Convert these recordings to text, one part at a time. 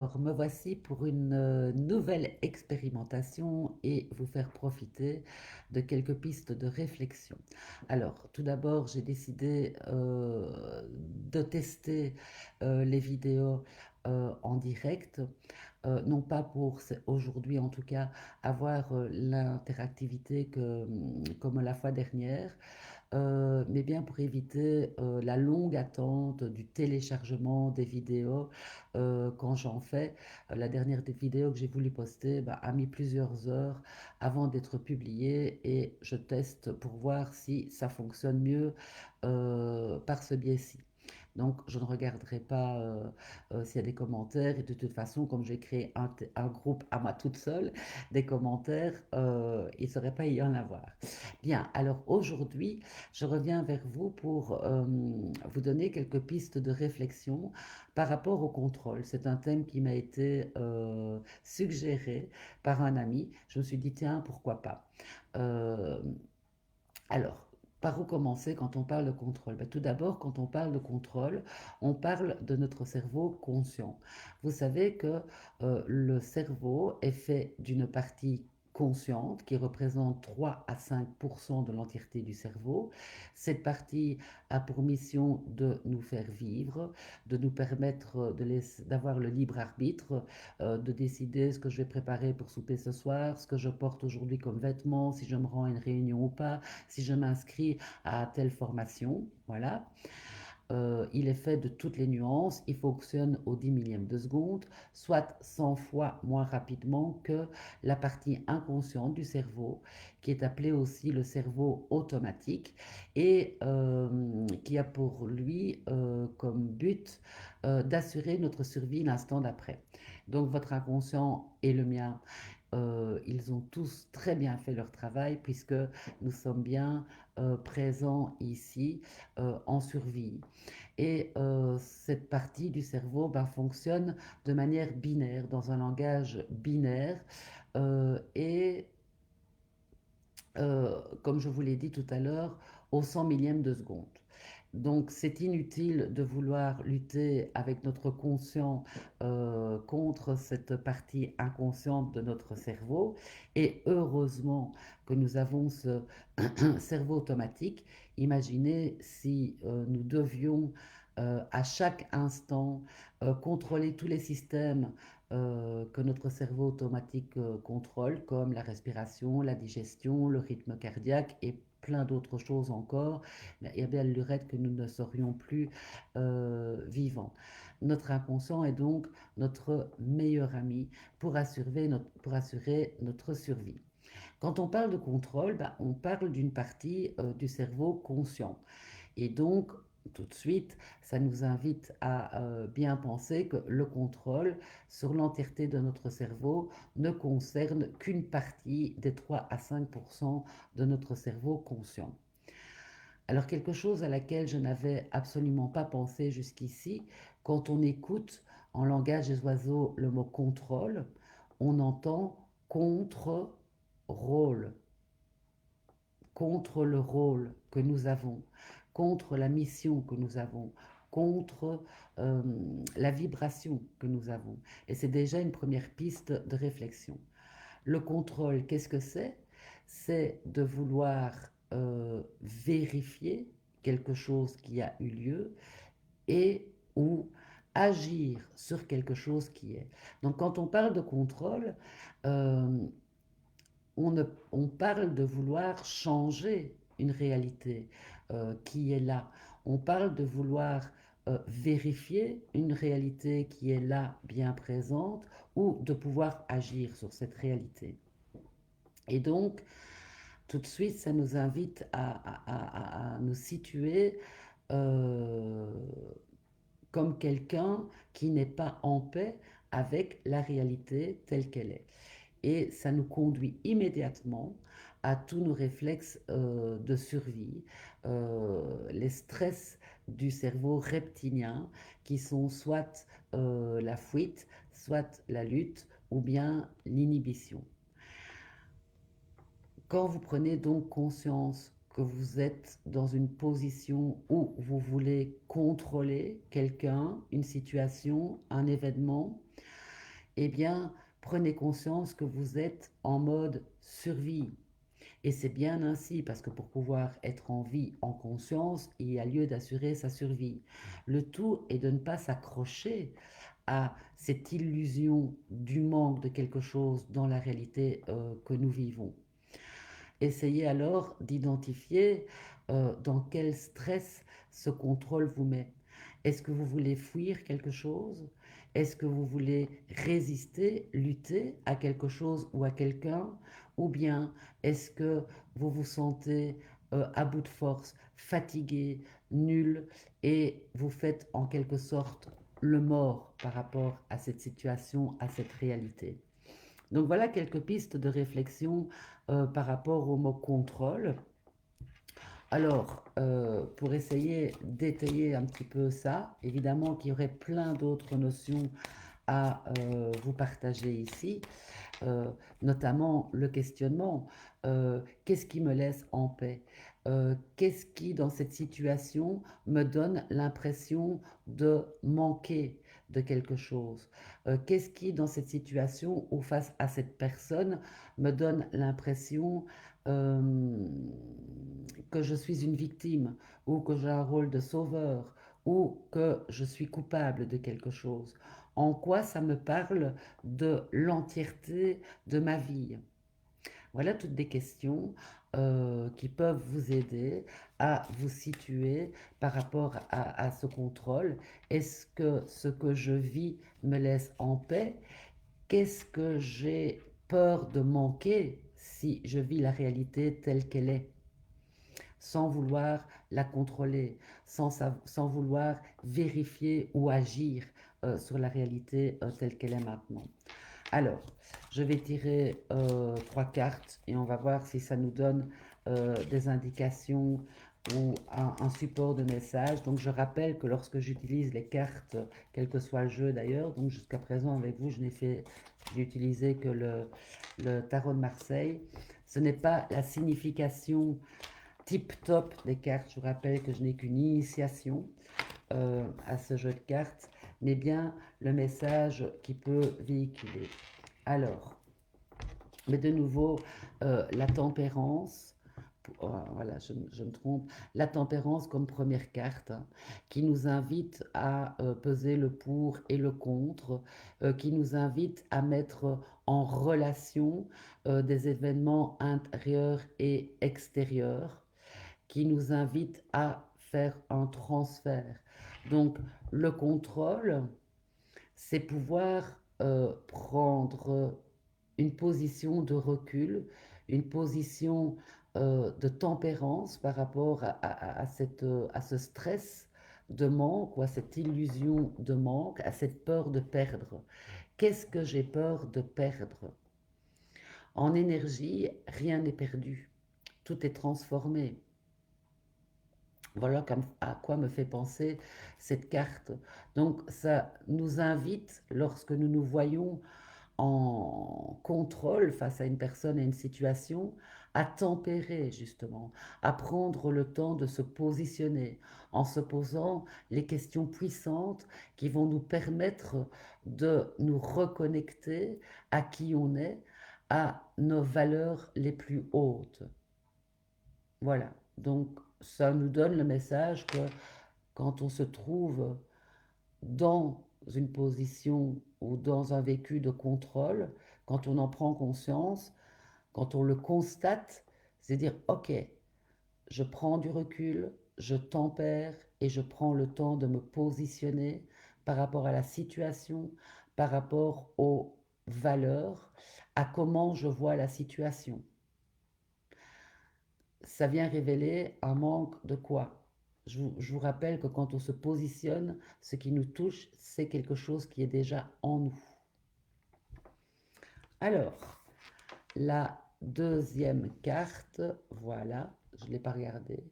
Alors, me voici pour une nouvelle expérimentation et vous faire profiter de quelques pistes de réflexion. Alors, tout d'abord, j'ai décidé de tester les vidéos en direct, non pas pour aujourd'hui en tout cas avoir l'interactivité comme la fois dernière, mais bien pour éviter la longue attente du téléchargement des vidéos quand j'en fais. La dernière des vidéos que j'ai voulu poster bah, a mis plusieurs heures avant d'être publiée et je teste pour voir si ça fonctionne mieux par ce biais-ci. Donc, je ne regarderai pas s'il y a des commentaires. Et de toute façon, comme j'ai créé un groupe à moi toute seule, des commentaires, il ne saurait pas y en avoir. Bien, alors aujourd'hui, je reviens vers vous pour vous donner quelques pistes de réflexion par rapport au contrôle. C'est un thème qui m'a été suggéré par un ami. Je me suis dit, tiens, pourquoi pas. Euh, alors, par où commencer quand on parle de contrôle? Ben, tout d'abord, quand on parle de contrôle, on parle de notre cerveau conscient. Vous savez que le cerveau est fait d'une partie consciente qui représente 3 à 5% de l'entièreté du cerveau. Cette partie a pour mission de nous faire vivre, de nous permettre d'avoir le libre arbitre, de décider ce que je vais préparer pour souper ce soir, ce que je porte aujourd'hui comme vêtements, si je me rends à une réunion ou pas, si je m'inscris à telle formation, voilà. Il est fait de toutes les nuances, il fonctionne au 10 millième de seconde, soit 100 fois moins rapidement que la partie inconsciente du cerveau, qui est appelée aussi le cerveau automatique, et qui a pour lui comme but d'assurer notre survie l'instant d'après. Donc votre inconscient et le mien, ils ont tous très bien fait leur travail puisque nous sommes bien présents ici en survie. Et cette partie du cerveau ben, fonctionne de manière binaire, dans un langage binaire. Et comme je vous l'ai dit tout à l'heure, au 100 millième de seconde. Donc c'est inutile de vouloir lutter avec notre conscient contre cette partie inconsciente de notre cerveau. Et heureusement que nous avons ce cerveau automatique. Imaginez si nous devions à chaque instant contrôler tous les systèmes que notre cerveau automatique contrôle, comme la respiration, la digestion, le rythme cardiaque et plein d'autres choses encore, il y a bien le lurette que nous ne serions plus vivants. Notre inconscient est donc notre meilleur ami pour assurer notre survie. Quand on parle de contrôle, bah, on parle d'une partie du cerveau conscient. Et donc, tout de suite, ça nous invite à bien penser que le contrôle sur l'entièreté de notre cerveau ne concerne qu'une partie des 3 à 5% de notre cerveau conscient. Alors quelque chose à laquelle je n'avais absolument pas pensé jusqu'ici, quand on écoute en langage des oiseaux le mot contrôle, on entend contre-rôle, contre le rôle que nous avons, contre la mission que nous avons, contre euh, la vibration que nous avons. Et c'est déjà une première piste de réflexion. Le contrôle, qu'est-ce que c'est? C'est de vouloir vérifier quelque chose qui a eu lieu et ou agir sur quelque chose qui est. Donc quand on parle de contrôle, euh, on parle de vouloir changer une réalité qui est là. On parle de vouloir vérifier une réalité qui est là, bien présente, ou de pouvoir agir sur cette réalité. Et donc, tout de suite, ça nous invite à nous situer euh, comme quelqu'un qui n'est pas en paix avec la réalité telle qu'elle est. Et ça nous conduit immédiatement à tous nos réflexes de survie, les stress du cerveau reptilien qui sont soit la fuite, soit la lutte ou bien l'inhibition. Quand vous prenez donc conscience que vous êtes dans une position où vous voulez contrôler quelqu'un, une situation, un événement, eh bien, prenez conscience que vous êtes en mode survie. Et c'est bien ainsi, parce que pour pouvoir être en vie, en conscience, il y a lieu d'assurer sa survie. Le tout est de ne pas s'accrocher à cette illusion du manque de quelque chose dans la réalité que nous vivons. Essayez alors d'identifier dans quel stress ce contrôle vous met. Est-ce que vous voulez fuir quelque chose? Est-ce que vous voulez résister, lutter à quelque chose ou à quelqu'un? Ou bien est-ce que vous vous sentez à bout de force, fatigué, nul, et vous faites en quelque sorte le mort par rapport à cette situation, à cette réalité? Donc voilà quelques pistes de réflexion par rapport au mot contrôle. Alors, pour essayer d'étayer un petit peu ça, évidemment qu'il y aurait plein d'autres notions à vous partager ici, euh, notamment le questionnement. Qu'est-ce qui me laisse en paix? Qu'est-ce qui, dans cette situation, me donne l'impression de manquer de quelque chose? Qu'est-ce qui, dans cette situation ou face à cette personne, me donne l'impression euh, que je suis une victime ou que j'ai un rôle de sauveur ou que je suis coupable de quelque chose? En quoi ça me parle de l'entièreté de ma vie? Voilà toutes des questions qui peuvent vous aider à vous situer par rapport à ce contrôle. Est-ce que ce que je vis me laisse en paix? Qu'est-ce que j'ai peur de manquer si je vis la réalité telle qu'elle est, sans vouloir la contrôler, sans vouloir vérifier ou agir sur la réalité telle qu'elle est maintenant? Alors, je vais tirer trois cartes et on va voir si ça nous donne des indications ou un support de message. Donc, je rappelle que lorsque j'utilise les cartes, quel que soit le jeu d'ailleurs, donc jusqu'à présent avec vous, j'ai utilisé que le tarot de Marseille. Ce n'est pas la signification tip-top des cartes. Je vous rappelle que je n'ai qu'une initiation à ce jeu de cartes, mais bien le message qui peut véhiculer. Alors, mais de nouveau, la tempérance, voilà, je me trompe, la tempérance comme première carte, hein, qui nous invite à peser le pour et le contre, qui nous invite à mettre en relation des événements intérieurs et extérieurs, qui nous invite à faire un transfert. Donc, le contrôle, c'est pouvoir prendre une position de recul, une position de tempérance par rapport à ce stress de manque ou à cette illusion de manque, à cette peur de perdre. Qu'est-ce que j'ai peur de perdre? En énergie, rien n'est perdu, tout est transformé. Voilà à quoi me fait penser cette carte. Donc ça nous invite, lorsque nous nous voyons en contrôle face à une personne et une situation, à tempérer justement, à prendre le temps de se positionner en se posant les questions puissantes qui vont nous permettre de nous reconnecter à qui on est, à nos valeurs les plus hautes. Voilà, donc ça nous donne le message que quand on se trouve dans une position ou dans un vécu de contrôle, quand on en prend conscience, quand on le constate, c'est dire, ok, je prends du recul, je tempère et je prends le temps de me positionner par rapport à la situation, par rapport aux valeurs, à comment je vois la situation. Ça vient révéler un manque de quoi? Je vous rappelle que quand on se positionne, ce qui nous touche, c'est quelque chose qui est déjà en nous. Alors, la deuxième carte, voilà, je ne l'ai pas regardée,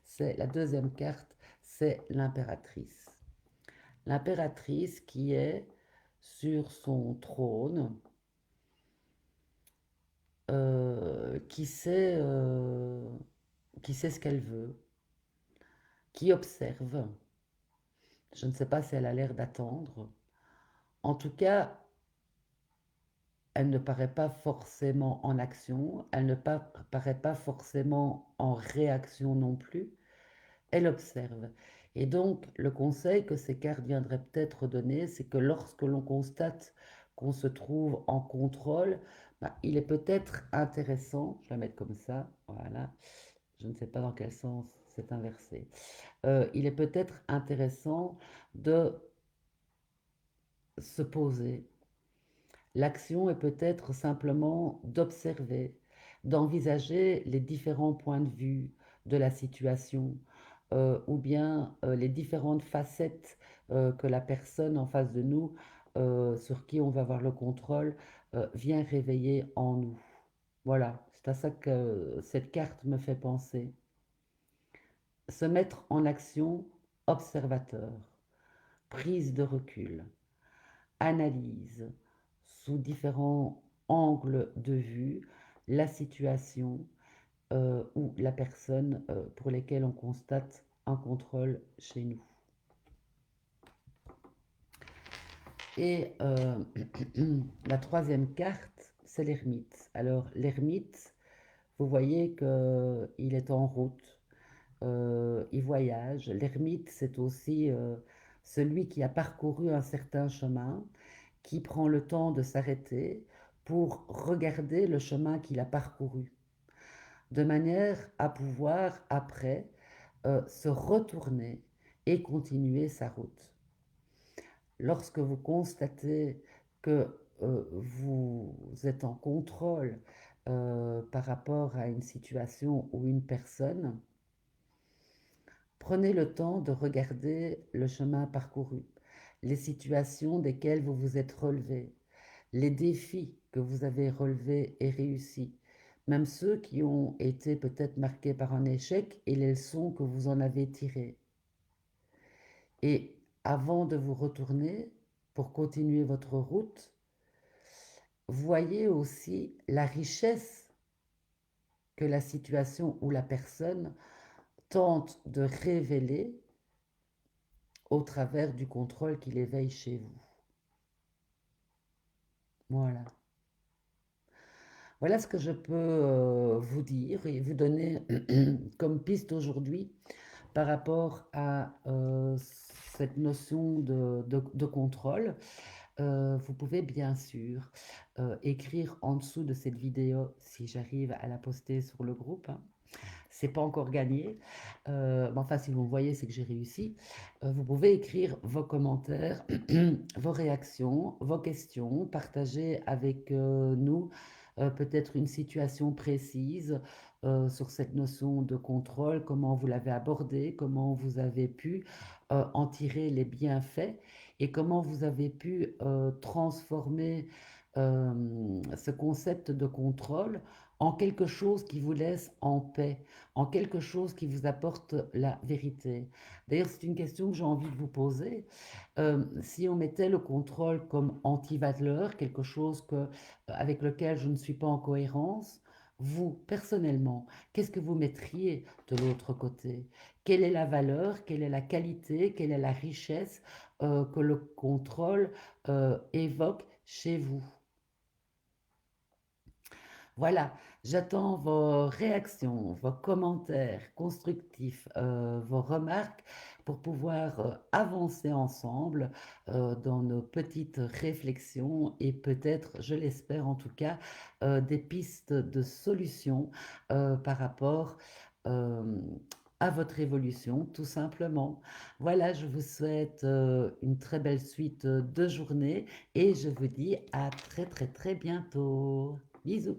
c'est la deuxième carte, c'est l'impératrice. L'impératrice qui est sur son trône, qui sait ce qu'elle veut, qui observe. Je ne sais pas si elle a l'air d'attendre. En tout cas, elle ne paraît pas forcément en action, elle ne paraît pas forcément en réaction non plus, elle observe. Et donc, le conseil que ces cartes viendraient peut-être donner, c'est que lorsque l'on constate qu'on se trouve en contrôle, bah, il est peut-être intéressant, je vais la mettre comme ça, voilà, je ne sais pas dans quel sens c'est inversé, il est peut-être intéressant de se poser. L'action est peut-être simplement d'observer, d'envisager les différents points de vue de la situation, ou bien les différentes facettes que la personne en face de nous, sur qui on va avoir le contrôle, vient réveiller en nous. Voilà, c'est à ça que cette carte me fait penser. Se mettre en action, observateur, prise de recul, analyse sous différents angles de vue la situation ou la personne pour lesquelles on constate un contrôle chez nous. Et la troisième carte, c'est l'ermite. Alors l'ermite, vous voyez qu'il est en route, il voyage. L'ermite, c'est aussi celui qui a parcouru un certain chemin, qui prend le temps de s'arrêter pour regarder le chemin qu'il a parcouru, de manière à pouvoir après se retourner et continuer sa route. Lorsque vous constatez que vous êtes en contrôle par rapport à une situation ou une personne, prenez le temps de regarder le chemin parcouru, les situations desquelles vous vous êtes relevé, les défis que vous avez relevés et réussis, même ceux qui ont été peut-être marqués par un échec et les leçons que vous en avez tirées. Et avant de vous retourner pour continuer votre route, voyez aussi la richesse que la situation ou la personne tente de révéler au travers du contrôle qu'il éveille chez vous. Voilà. Voilà ce que je peux vous dire et vous donner comme piste aujourd'hui par rapport à cette notion de contrôle. Vous pouvez bien sûr écrire en dessous de cette vidéo, si j'arrive à la poster sur le groupe, hein. C'est pas encore gagné, mais enfin si vous me voyez c'est que j'ai réussi. Vous pouvez écrire vos commentaires, vos réactions, vos questions, partager avec nous peut-être une situation précise sur cette notion de contrôle, comment vous l'avez abordée, comment vous avez pu en tirer les bienfaits et comment vous avez pu transformer ce concept de contrôle en quelque chose qui vous laisse en paix, en quelque chose qui vous apporte la vérité. D'ailleurs, c'est une question que j'ai envie de vous poser. Si on mettait le contrôle comme anti-valeur, quelque chose avec lequel je ne suis pas en cohérence, vous, personnellement, qu'est-ce que vous mettriez de l'autre côté? Quelle est la valeur, quelle est la qualité, quelle est la richesse que le contrôle évoque chez vous? Voilà, j'attends vos réactions, vos commentaires constructifs, vos remarques pour pouvoir avancer ensemble dans nos petites réflexions et peut-être, je l'espère en tout cas, des pistes de solutions par rapport euh, à votre évolution, tout simplement. Voilà, je vous souhaite une très belle suite de journée et je vous dis à très très très bientôt. Bisous.